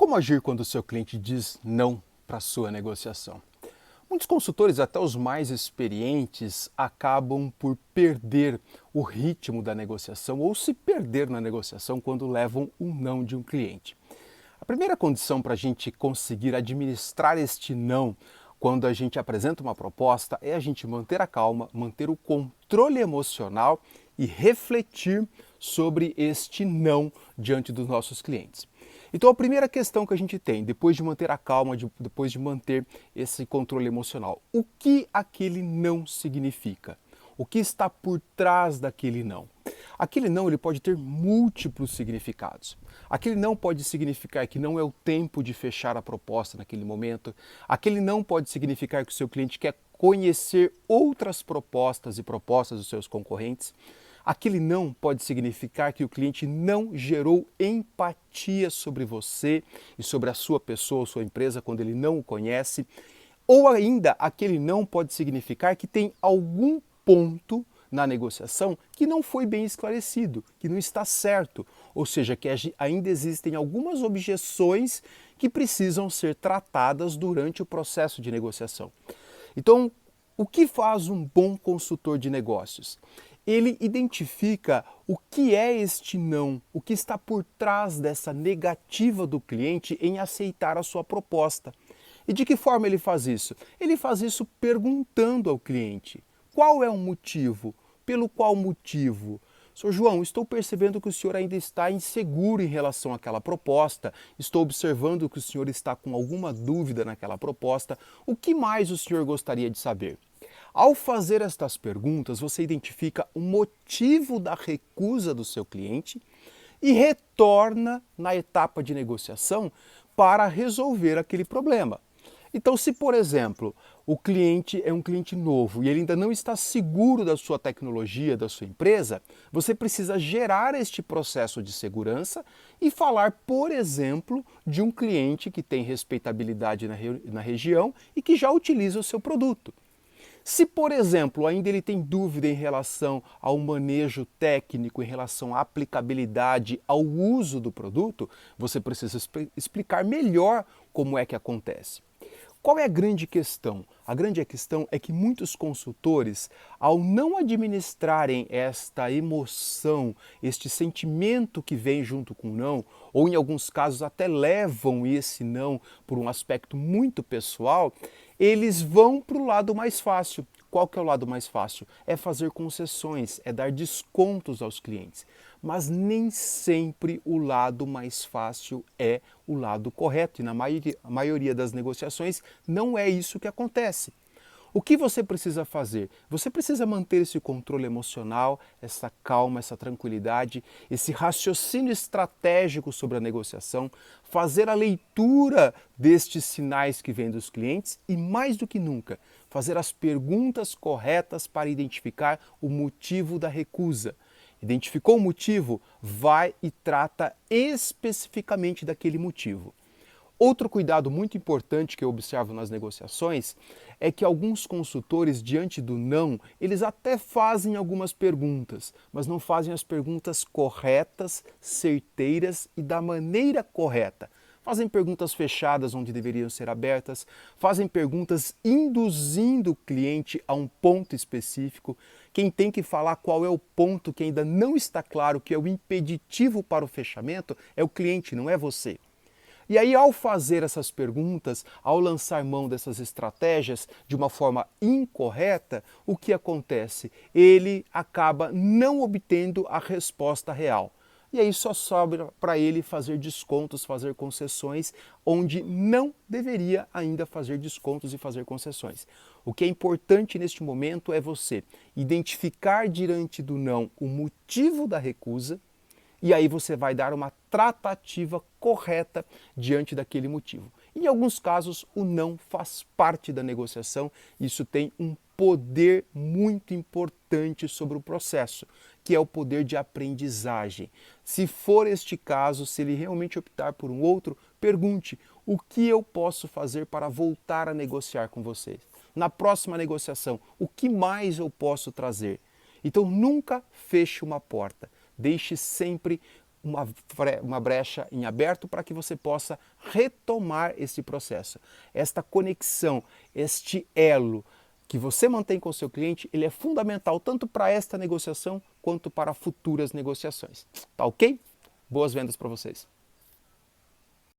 Como agir quando o seu cliente diz não para a sua negociação? Muitos consultores, até os mais experientes, acabam por perder o ritmo da negociação ou se perder na negociação quando levam um não de um cliente. A primeira condição para a gente conseguir administrar este não quando a gente apresenta uma proposta é a gente manter a calma, manter o controle emocional e refletir sobre este não diante dos nossos clientes. Então a primeira questão que a gente tem, depois de manter a calma, depois de manter esse controle emocional, o que aquele não significa? O que está por trás daquele não? Aquele não ele pode ter múltiplos significados. Aquele não pode significar que não é o tempo de fechar a proposta naquele momento. Aquele não pode significar que o seu cliente quer conhecer outras propostas e propostas dos seus concorrentes. Aquele não pode significar que o cliente não gerou empatia sobre você e sobre a sua pessoa, sua empresa, quando ele não o conhece. Ou ainda, aquele não pode significar que tem algum ponto na negociação que não foi bem esclarecido, que não está certo, ou seja, que ainda existem algumas objeções que precisam ser tratadas durante o processo de negociação. Então, o que faz um bom consultor de negócios? Ele identifica o que é este não, o que está por trás dessa negativa do cliente em aceitar a sua proposta. E de que forma ele faz isso? Ele faz isso perguntando ao cliente. Qual é o motivo? Pelo qual motivo? Sr. João, estou percebendo que o senhor ainda está inseguro em relação àquela proposta, estou observando que o senhor está com alguma dúvida naquela proposta. O que mais o senhor gostaria de saber? Ao fazer estas perguntas, você identifica o motivo da recusa do seu cliente e retorna na etapa de negociação para resolver aquele problema. Então, se, por exemplo, o cliente é um cliente novo e ele ainda não está seguro da sua tecnologia, da sua empresa, você precisa gerar este processo de segurança e falar, por exemplo, de um cliente que tem respeitabilidade na região e que já utiliza o seu produto. Se, por exemplo, ainda ele tem dúvida em relação ao manejo técnico, em relação à aplicabilidade, ao uso do produto, você precisa explicar melhor como é que acontece. Qual é a grande questão? A grande questão é que muitos consultores, ao não administrarem esta emoção, este sentimento que vem junto com o não, ou em alguns casos até levam esse não por um aspecto muito pessoal, eles vão para o lado mais fácil. Qual que é o lado mais fácil? É fazer concessões, é dar descontos aos clientes. Mas nem sempre o lado mais fácil é o lado correto. E na maioria das negociações não é isso que acontece. O que você precisa fazer? Você precisa manter esse controle emocional, essa calma, essa tranquilidade, esse raciocínio estratégico sobre a negociação, fazer a leitura destes sinais que vêm dos clientes e, mais do que nunca, fazer as perguntas corretas para identificar o motivo da recusa. Identificou o motivo? Vai e trata especificamente daquele motivo. Outro cuidado muito importante que eu observo nas negociações é que alguns consultores, diante do não, eles até fazem algumas perguntas, mas não fazem as perguntas corretas, certeiras e da maneira correta. Fazem perguntas fechadas onde deveriam ser abertas, fazem perguntas induzindo o cliente a um ponto específico. Quem tem que falar qual é o ponto que ainda não está claro, que é o impeditivo para o fechamento, é o cliente, não é você. E aí, ao fazer essas perguntas, ao lançar mão dessas estratégias de uma forma incorreta, o que acontece? Ele acaba não obtendo a resposta real. E aí só sobra para ele fazer descontos, fazer concessões, onde não deveria ainda fazer descontos e fazer concessões. O que é importante neste momento é você identificar diante do não o motivo da recusa, e aí você vai dar uma tratativa correta diante daquele motivo. Em alguns casos, o não faz parte da negociação. Isso tem um poder muito importante sobre o processo, que é o poder de aprendizagem. Se for este caso, se ele realmente optar por um outro, pergunte: o que eu posso fazer para voltar a negociar com vocês? Na próxima negociação, o que mais eu posso trazer? Então, nunca feche uma porta. Deixe sempre uma brecha em aberto para que você possa retomar esse processo. Esta conexão, este elo que você mantém com o seu cliente, ele é fundamental tanto para esta negociação quanto para futuras negociações. Tá ok? Boas vendas para vocês!